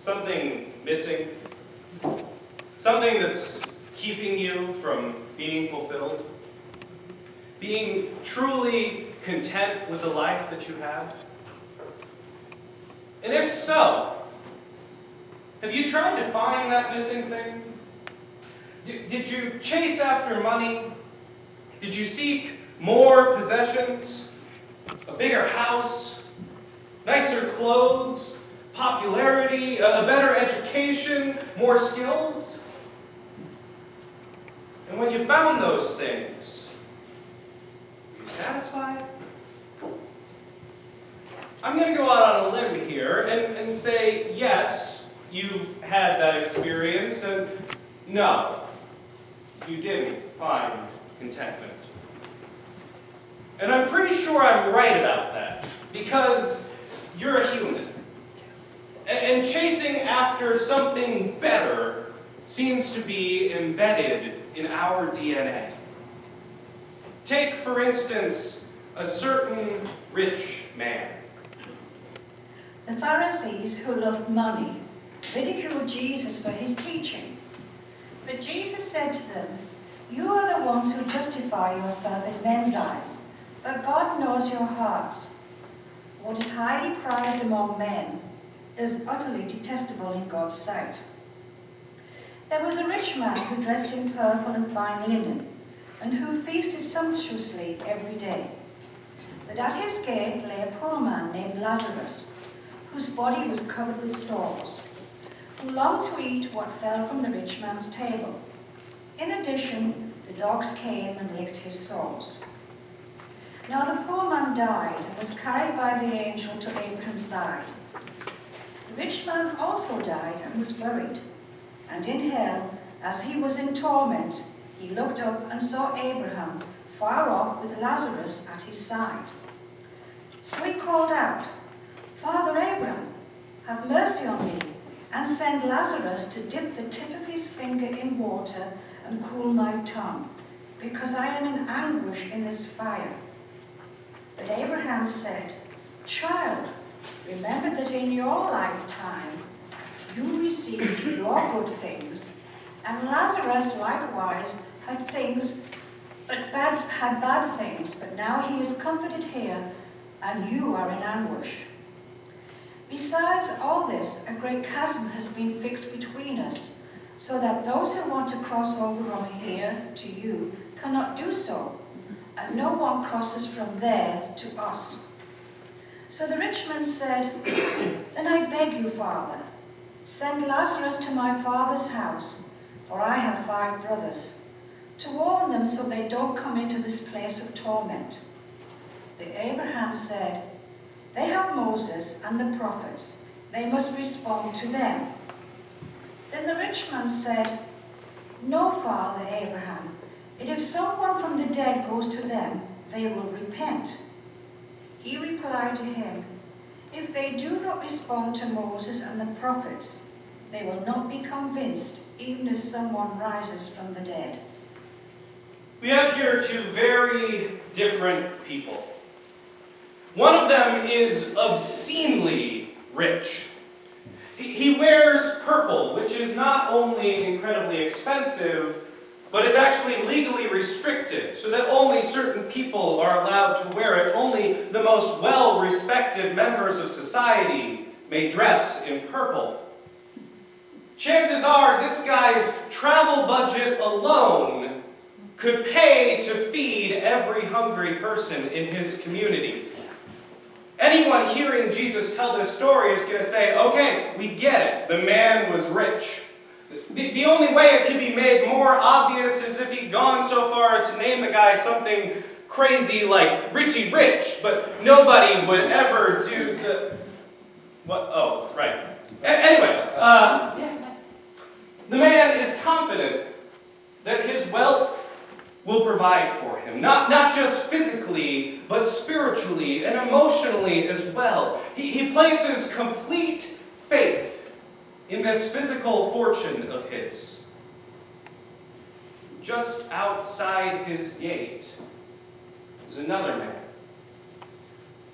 something missing? Something that's keeping you from being fulfilled? Being truly content with the life that you have? And if so, have you tried to find that missing thing? Did you chase after money? Did you seek more possessions? A bigger house? Nicer clothes? Popularity? A better education? More skills? And when you found those things, were you satisfied? I'm going to go out on a limb here and say, yes, you've had that experience, and no, you didn't find contentment. And I'm pretty sure I'm right about that, because you're a human. And chasing after something better seems to be embedded in our DNA. Take, for instance, a certain rich man. The Pharisees, who loved money, ridiculed Jesus for his teaching. But Jesus said to them, "You are the ones who justify yourself in men's eyes, but God knows your hearts. What is highly prized among men is utterly detestable in God's sight." There was a rich man who dressed in purple and fine linen, and who feasted sumptuously every day. But at his gate lay a poor man named Lazarus, whose body was covered with sores, who longed to eat what fell from the rich man's table. In addition, the dogs came and licked his sores. Now the poor man died and was carried by the angel to Abraham's side. The rich man also died and was buried. And in hell, as he was in torment, he looked up and saw Abraham far off with Lazarus at his side. So he called out, "Father Abraham, have mercy on me, and send Lazarus to dip the tip of his finger in water and cool my tongue, because I am in anguish in this fire." But Abraham said, "Child, remember that in your lifetime you received your good things, and Lazarus likewise had bad things, but now he is comforted here, and you are in anguish. Besides all this, a great chasm has been fixed between us, so that those who want to cross over from here to you cannot do so, and no one crosses from there to us." So the rich man said, "Then I beg you, Father, send Lazarus to my father's house, for I have 5 brothers, to warn them so they don't come into this place of torment." But Abraham said, "They have Moses and the prophets. They must respond to them." Then the rich man said, "No, Father Abraham, but if someone from the dead goes to them, they will repent." He replied to him, "If they do not respond to Moses and the prophets, they will not be convinced, even if someone rises from the dead." We have here 2 very different people. One of them is obscenely rich. He wears purple, which is not only incredibly expensive, but is actually legally restricted, so that only certain people are allowed to wear it. Only the most well-respected members of society may dress in purple. Chances are this guy's travel budget alone could pay to feed every hungry person in his community. Anyone hearing Jesus tell this story is going to say, okay, we get it. The man was rich. The only way it could be made more obvious is if he'd gone so far as to name the guy something crazy like Richie Rich, but nobody would ever do the... What? Oh, right. Anyway, the man is confident that his wealth will provide for him, not just physically, but spiritually and emotionally as well. He places complete faith in this physical fortune of his. Just outside his gate is another man,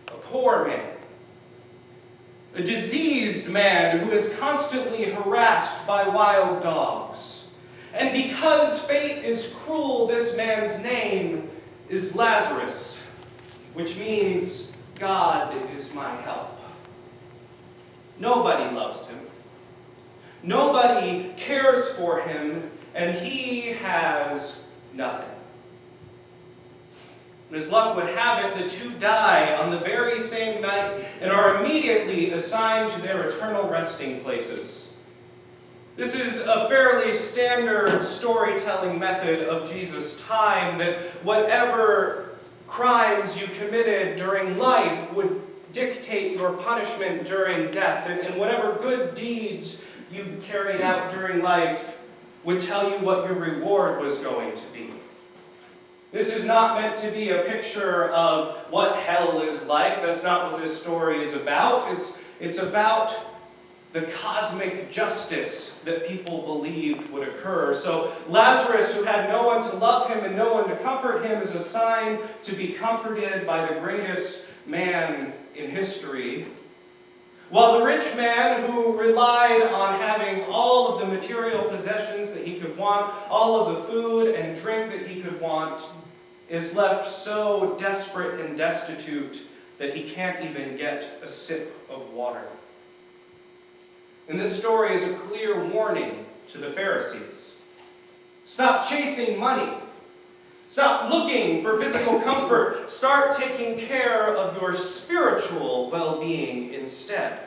a poor man, a diseased man who is constantly harassed by wild dogs. And because fate is cruel, this man's name is Lazarus, which means God is my help. Nobody loves him. Nobody cares for him, and he has nothing. And as luck would have it, the two die on the very same night and are immediately assigned to their eternal resting places. This is a fairly standard storytelling method of Jesus' time, that whatever crimes you committed during life would dictate your punishment during death, and whatever good deeds you carried out during life would tell you what your reward was going to be. This is not meant to be a picture of what hell is like. That's not what this story is about. It's about the cosmic justice that people believed would occur. So Lazarus, who had no one to love him and no one to comfort him, is assigned to be comforted by the greatest man in history, while the rich man, who relied on having all of the material possessions that he could want, all of the food and drink that he could want, is left so desperate and destitute that he can't even get a sip of water. And this story is a clear warning to the Pharisees. Stop chasing money. Stop looking for physical comfort. Start taking care of your spiritual well-being instead.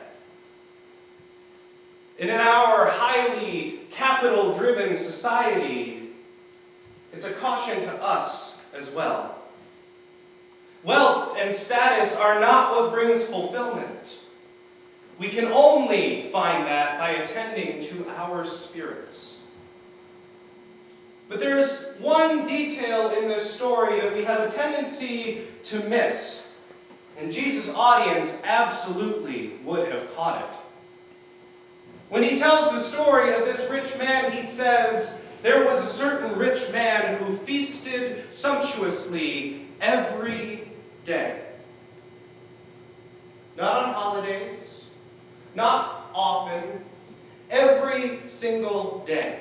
And in our highly capital-driven society, it's a caution to us as well. Wealth and status are not what brings fulfillment. We can only find that by attending to our spirits. But there's one detail in this story that we have a tendency to miss, and Jesus' audience absolutely would have caught it. When he tells the story of this rich man, he says, "There was a certain rich man who feasted sumptuously every day." Not on holidays, not often, every single day.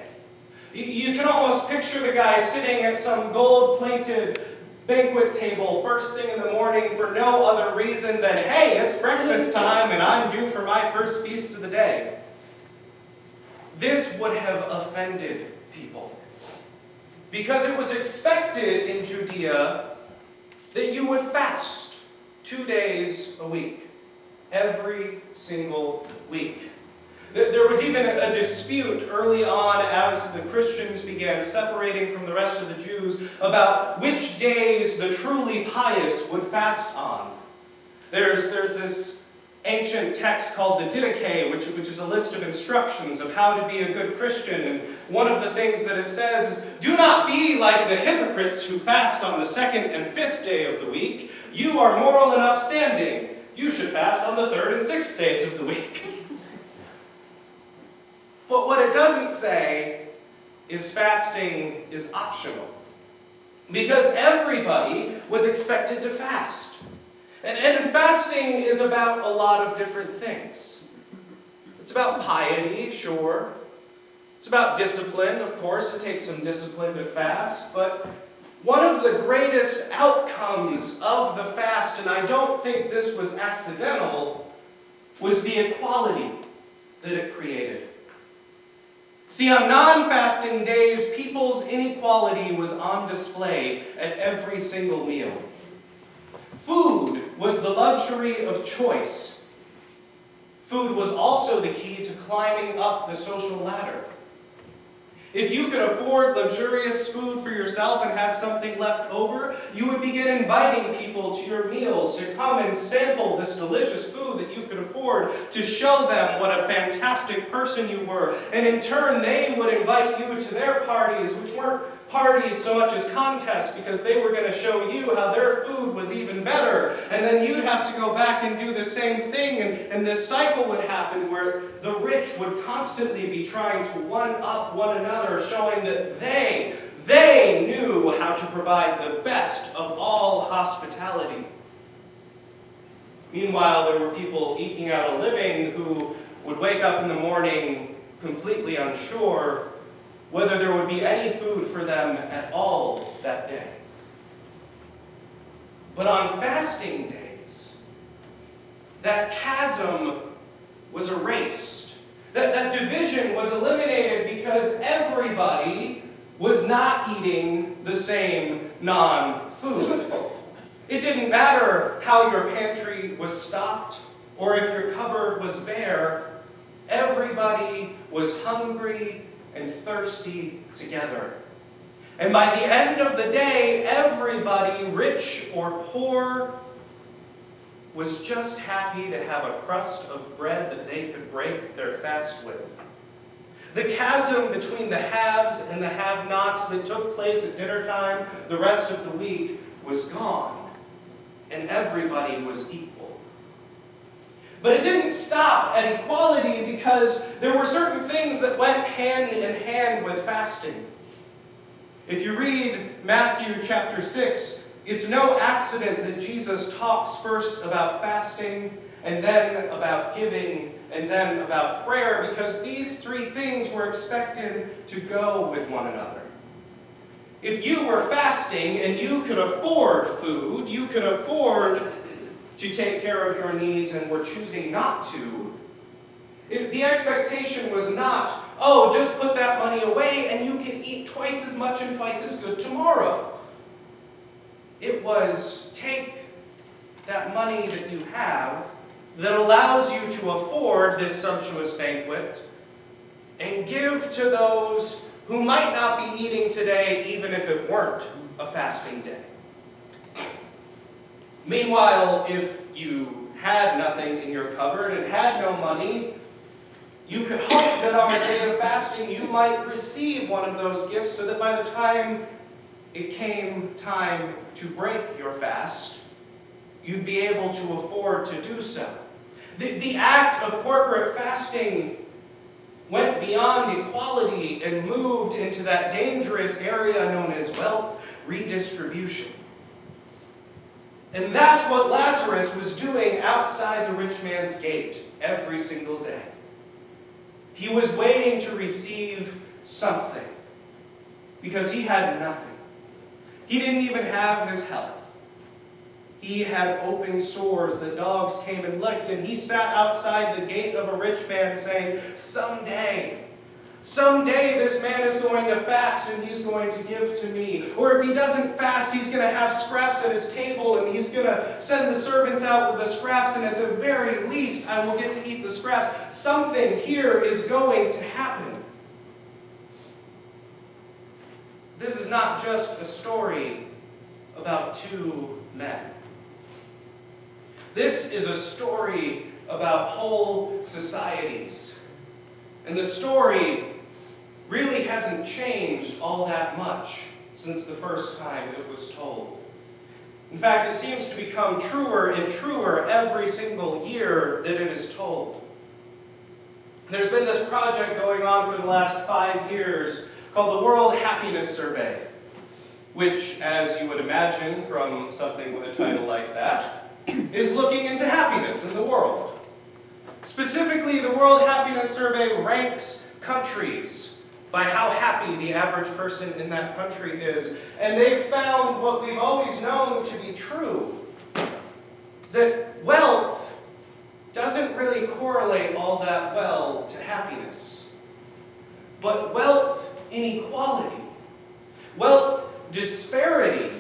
You can almost picture the guy sitting at some gold-plated banquet table first thing in the morning for no other reason than, hey, it's breakfast time and I'm due for my first feast of the day. This would have offended people, because it was expected in Judea that you would fast 2 days a week, every single week. There was even a dispute early on as the Christians began separating from the rest of the Jews about which days the truly pious would fast on. There's this ancient text called the Didache, which is a list of instructions of how to be a good Christian. And one of the things that it says is, do not be like the hypocrites who fast on the 2nd and 5th day of the week. You are moral and upstanding. You should fast on the 3rd and 6th days of the week. But what it doesn't say is fasting is optional, because everybody was expected to fast. And fasting is about a lot of different things. It's about piety, sure. It's about discipline, of course. It takes some discipline to fast. But one of the greatest outcomes of the fast, and I don't think this was accidental, was the equality that it created. See, on non-fasting days, people's inequality was on display at every single meal. Food was the luxury of choice. Food was also the key to climbing up the social ladder. If you could afford luxurious food for yourself and had something left over, you would begin inviting people to your meals to come and sample this delicious food that you could afford, to show them what a fantastic person you were. And in turn, they would invite you to their parties, which weren't parties so much as contests, because they were going to show you how their food was even better. And then you'd have to go back and do the same thing, and this cycle would happen where the rich would constantly be trying to one-up one another, showing that they knew how to provide the best of all hospitality. Meanwhile, there were people eking out a living who would wake up in the morning completely unsure whether there would be any food for them at all that day. But on fasting days, that chasm was erased. That division was eliminated because everybody was not eating the same non-food. It didn't matter how your pantry was stocked or if your cupboard was bare. Everybody was hungry and thirsty together. And by the end of the day, everybody, rich or poor, was just happy to have a crust of bread that they could break their fast with. The chasm between the haves and the have-nots that took place at dinner time the rest of the week was gone, and everybody was equal. But it didn't stop at equality, because there were certain things that went hand in hand with fasting. If you read Matthew chapter 6, it's no accident that Jesus talks first about fasting, and then about giving, and then about prayer, because these three things were expected to go with one another. If you were fasting and you could afford food, you could afford to take care of your needs and were choosing not to, the expectation was not, oh, just put that money away and you can eat twice as much and twice as good tomorrow. It was, take that money that you have that allows you to afford this sumptuous banquet and give to those who might not be eating today, even if it weren't a fasting day. Meanwhile, if you had nothing in your cupboard and had no money, you could hope that on a day of fasting you might receive one of those gifts, so that by the time it came time to break your fast, you'd be able to afford to do so. The act of corporate fasting went beyond equality and moved into that dangerous area known as wealth redistribution. And that's what Lazarus was doing outside the rich man's gate every single day. He was waiting to receive something, because he had nothing. He didn't even have his health. He had open sores that dogs came and licked, and he sat outside the gate of a rich man saying, someday this man is going to fast and he's going to give to me. Or if he doesn't fast, he's going to have scraps at his table and he's going to send the servants out with the scraps, and at the very least I will get to eat the scraps. Something here is going to happen. This is not just a story about two men. This is a story about whole societies. And the story really hasn't changed all that much since the first time it was told. In fact, it seems to become truer and truer every single year that it is told. There's been this project going on for the last 5 years called the World Happiness Survey, which, as you would imagine from something with a title like that, is looking into happiness in the world. Specifically, the World Happiness Survey ranks countries by how happy the average person in that country is. And they've found what we've always known to be true, that wealth doesn't really correlate all that well to happiness. But wealth inequality, wealth disparity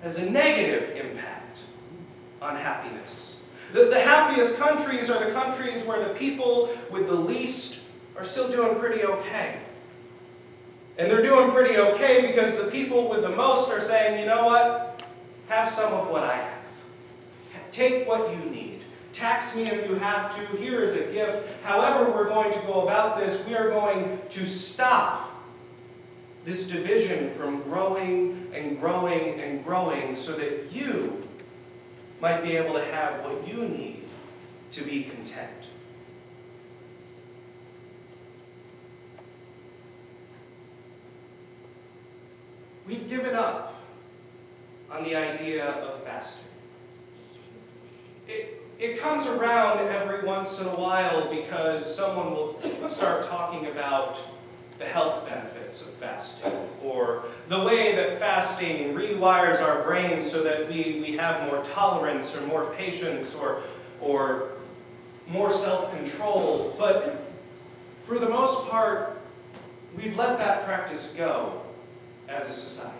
has a negative impact on happiness. The happiest countries are the countries where the people with the least are still doing pretty okay. And they're doing pretty okay because the people with the most are saying, you know what? Have some of what I have. Take what you need. Tax me if you have to. Here is a gift. However we're going to go about this, we are going to stop this division from growing and growing and growing, so that you might be able to have what you need to be content. We've given up on the idea of fasting. it comes around every once in a while because someone will start talking about the health benefits of fasting, or the way that fasting rewires our brains so that we have more tolerance or more patience or more self-control. But for the most part, we've let that practice go as a society.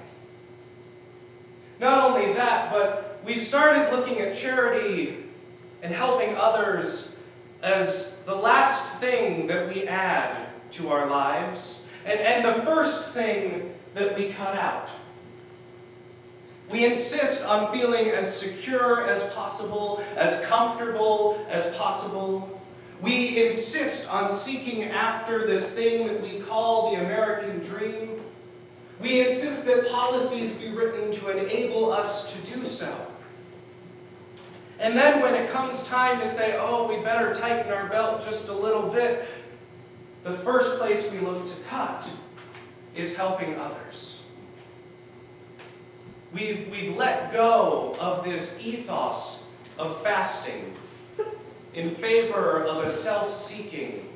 Not only that, but we've started looking at charity and helping others as the last thing that we add to our lives, and the first thing that we cut out. We insist on feeling as secure as possible, as comfortable as possible. We insist on seeking after this thing that we call the American dream. We insist that policies be written to enable us to do so. And then when it comes time to say, oh, we better tighten our belt just a little bit, the first place we look to cut is helping others. We've let go of this ethos of fasting in favor of a self-seeking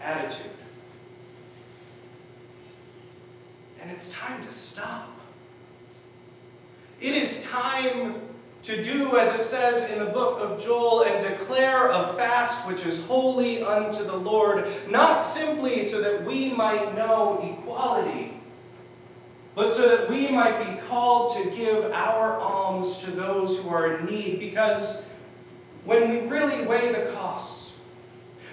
attitude. And it's time to stop. It is time to do as it says in the book of Joel, and declare a fast which is holy unto the Lord, not simply so that we might know equality, but so that we might be called to give our alms to those who are in need. Because when we really weigh the costs,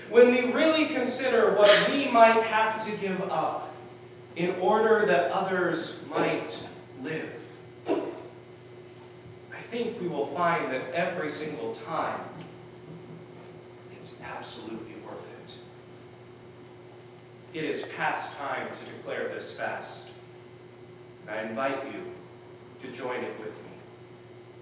when we really consider what we might have to give up in order that others might live, I think we will find that every single time it's absolutely worth it. It is past time to declare this fast. I invite you to join it with me.